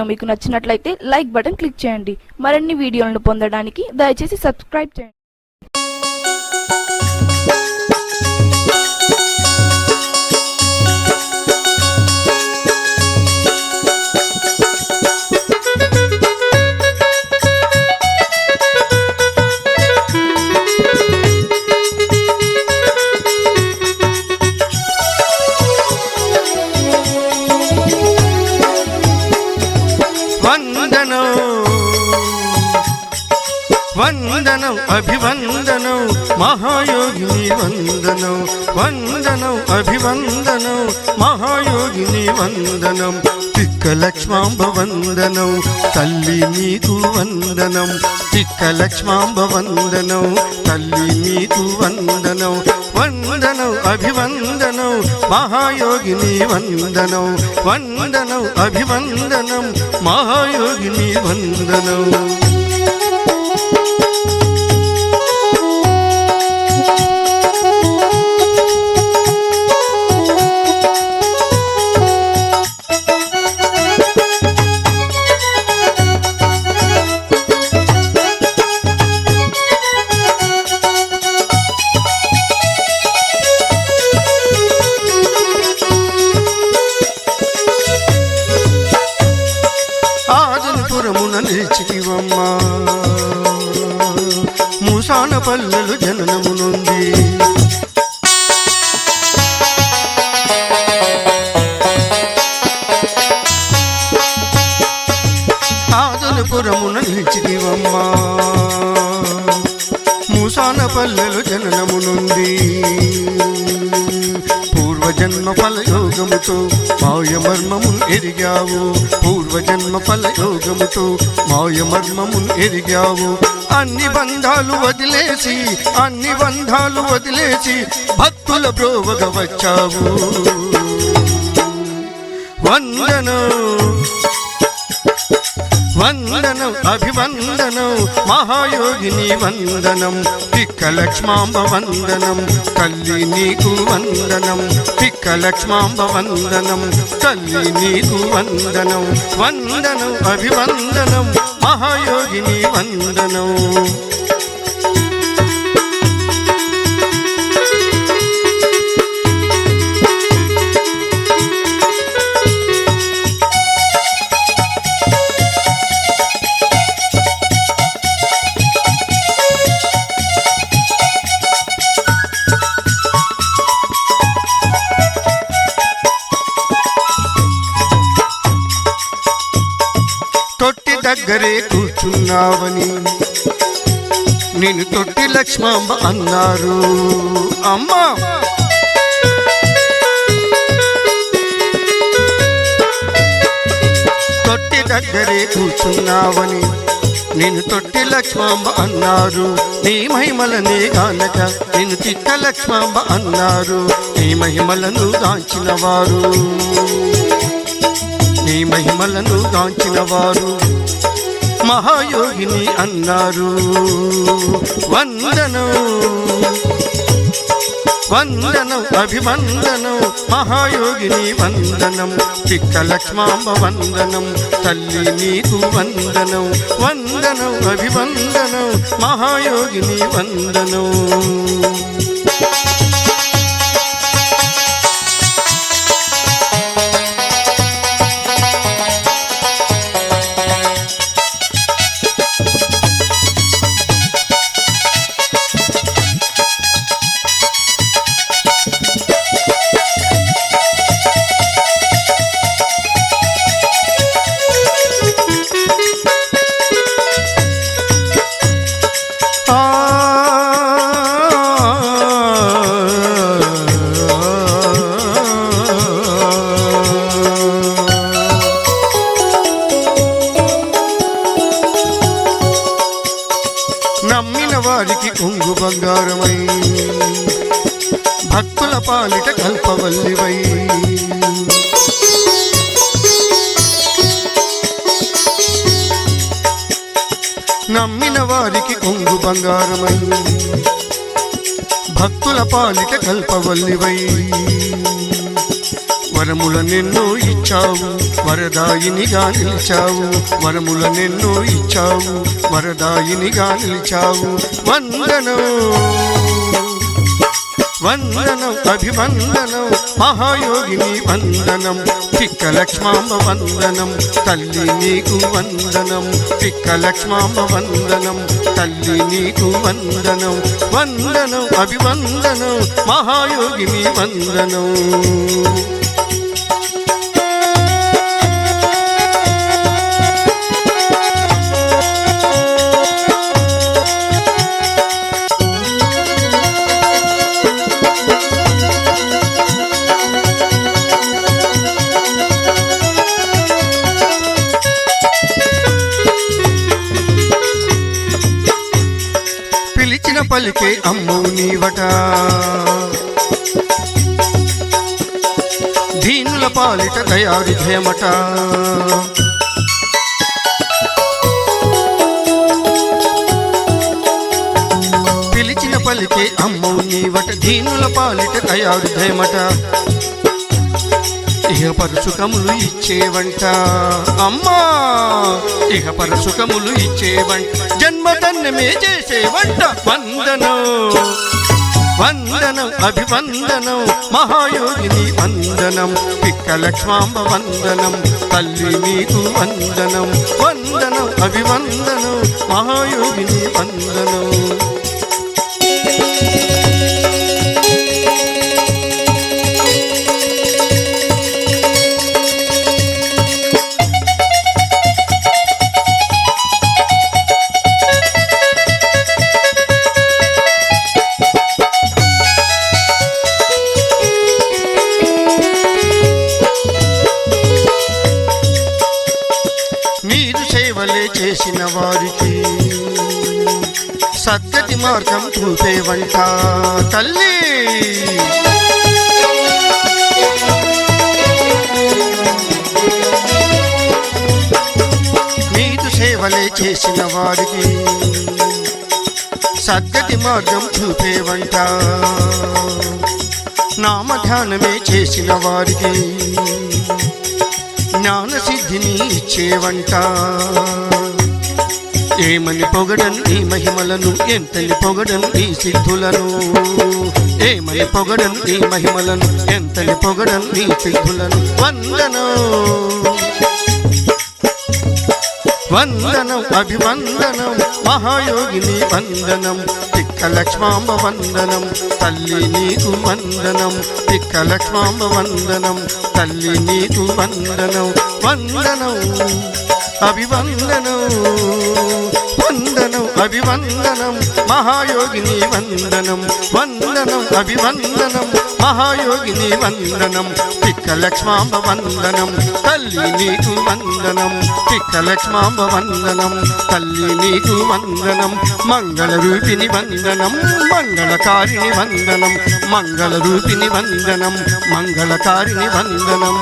Video మీకు నచ్చినట్లయితే like button click చేయండి. మరిన్ని వీడియోలను పొందడానికి దయచేసి సబ్స్క్రైబ్ చేయండి. వందనం అభివందనం మహాయోగిని వందనం వందనం అభివందనం మహాయోగిని వందనం తిక్కలక్ష్మాంబ వందనం తల్లి నీకు వందనం తిక్కలక్ష్మాంబ వందనం తల్లి నీకు వందనం వందనం అభివందనం మహాయోగిని వందనం వందనం అభివందనం మహాయోగిని వందనం. నిలిచితివమ్మా మూసాన పల్లెలు జననమునుంది ఆదనపురమున నిలిచితివమ్మా మూసాన పల్లెలు జననమునుంది పూర్వజన్మ ఫలయోగముతో మాయమర్మమున్ ఎరిగావు పూర్వజన్మ ఫలయోగముతో మాయమర్మమున్ ఎరిగావు అన్ని బంధాలు వదిలేసి భక్తుల బ్రోవగ వచ్చావు వందనం వందనం అభివందనం మహాయోగిని వందనం తిక్కలక్ష్మాంబ వందనం తల్లి నీకు వందనం తిక్కలక్ష్మాంబ వందనం తల్లి నీకు వందనం వందనం అభివందనం మహాయోగిని వందనం. తొట్టి దగ్గరే కూర్చున్నావని నేను తొట్టి లక్ష్మాంబ అన్నారు అమ్మా తొట్టి దగ్గరే కూర్చున్నావని నేను తొట్టి లక్ష్మాంబ అన్నారు నీ మహిమలనే గానక నేను తిక్క లక్ష్మాంబ అన్నారు నీ మహిమలను గాంచినవారు నీ మహిమలను గాంచినవారు మహాయోగిని అన్నారు వందనం వందనం అభివందనం మహాయోగిని వందనం తిక్కలక్ష్మాంబ వందనం తల్లి నీకు వందనం వందనం అభివందనం మహాయోగిని వందనం. నమ్మిన వారికి కొంగు బంగారమై భక్తుల పాలిట కల్పవల్లివై నమ్మిన వారికి కొంగు బంగారమై భక్తుల పాలిట కల్పవల్లివై వరములనెన్నో ఇచ్చావు వరదాయినిగా నిలిచావు వరములనెన్నో ఇచ్చావు వరదాయినిగా నిలిచావు వందనం వందనం అభివందనం మహాయోగిని వందనం తిక్క లక్ష్మాంబ వందనం తల్లి నీకు వందనం తిక్క లక్ష్మాంబ వందనం తల్లి నీకు వందనం వందనం అభివందనం మహాయోగిని వందనం పిలిచిన పలికే అమ్మవు నీవట దీనుల పాలిట దయావిధేమట పిలిచిన పలికే అమ్మవు నీవట దీనుల పాలిట దయావిధేమట ఇహ పరసుఖములు ఇచ్చేవంట అమ్మా ఇహ పరసుఖములు ఇచ్చేవంట జన్మదన్నమే చేసేవంట వందనం వందనం అభివందనం మహాయోగిని వందనం పిక్క లక్ష్మాంబ వందనం తల్లి నీకు వందనం వందనం అభివందనం మహాయోగిని వందనం నీరు సేవలే చేసిన వారికి సద్గతి మార్గం చూపేవంట తల్లి నీరు సేవలే చేసిన వారికి సద్గతి మార్గం చూపేవంట నామధ్యానమే చేసిన వారికి జ్ఞాన సిద్ధిని ఇచ్చేవంట ఏమని పొగడను నీ మహిమలను ఎంతని పొగడను నీ సిద్ధులను ఏమని పొగడను నీ మహిమలను ఎంతని పొగడను నీ సిద్ధులను వందనం వందనం అభివందనం మహాయోగిని వందనం తిక్క లక్ష్మాంబ వందనం తల్లి నీకు వందనం తిక్క లక్ష్మాంబ వందనం తల్లి నీకు వందనం వందనం అభివందనం వందనం అభివందనం మహాయోగిని వందనం వందనం అభివందనం మహాయోగిని వందనం తిక్క లక్ష్మాంబ వందనం తల్లి నీకు వందనం తిక్క లక్ష్మాంబ వందనం తల్లి నీకు వందనం మంగళ రూపిణి వందనం మంగళకారిణి వందనం మంగళ రూపిణి వందనం మంగళకారిణి వందనం